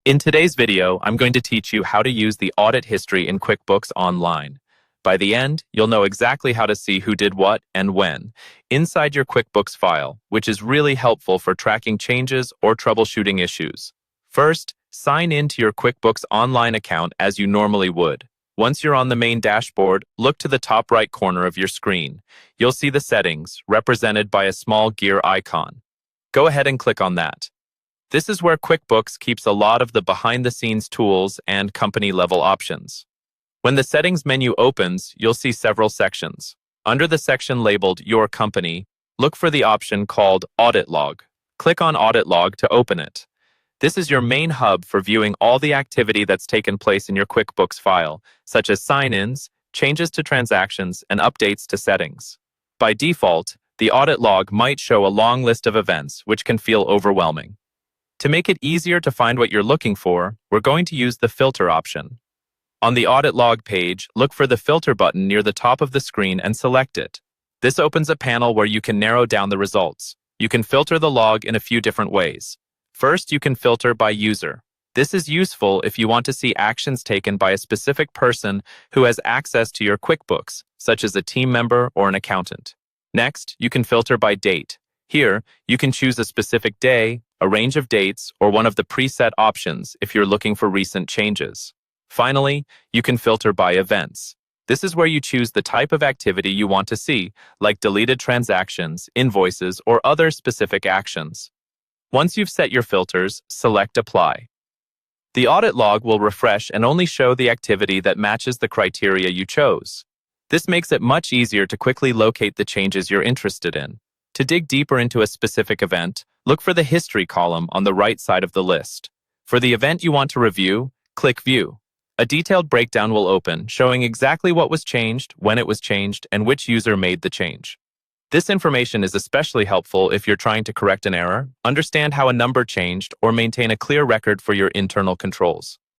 In today's video, I'm going to teach you how to use the audit history in QuickBooks Online. By the end, you'll know exactly how to see who did what and when inside your QuickBooks file, which is really helpful for tracking changes or troubleshooting issues. First, sign in to your QuickBooks Online account as you normally would. Once you're on the main dashboard, look to the top right corner of your screen. You'll see the settings, represented by a small gear icon. Go ahead and click on that. This is where QuickBooks keeps a lot of the behind-the-scenes tools and company-level options. When the Settings menu opens, you'll see several sections. Under the section labeled Your Company, look for the option called Audit Log. Click on Audit Log to open it. This is your main hub for viewing all the activity that's taken place in your QuickBooks file, such as sign-ins, changes to transactions, and updates to settings. By default, the audit log might show a long list of events, which can feel overwhelming. To make it easier to find what you're looking for, we're going to use the Filter option. On the Audit Log page, look for the Filter button near the top of the screen and select it. This opens a panel where you can narrow down the results. You can filter the log in a few different ways. First, you can filter by user. This is useful if you want to see actions taken by a specific person who has access to your QuickBooks, such as a team member or an accountant. Next, you can filter by date. Here, you can choose a specific day, a range of dates, or one of the preset options if you're looking for recent changes. Finally, you can filter by events. This is where you choose the type of activity you want to see, like deleted transactions, invoices, or other specific actions. Once you've set your filters, select Apply. The audit log will refresh and only show the activity that matches the criteria you chose. This makes it much easier to quickly locate the changes you're interested in. To dig deeper into a specific event, look for the History column on the right side of the list. For the event you want to review, click View. A detailed breakdown will open, showing exactly what was changed, when it was changed, and which user made the change. This information is especially helpful if you're trying to correct an error, understand how a number changed, or maintain a clear record for your internal controls.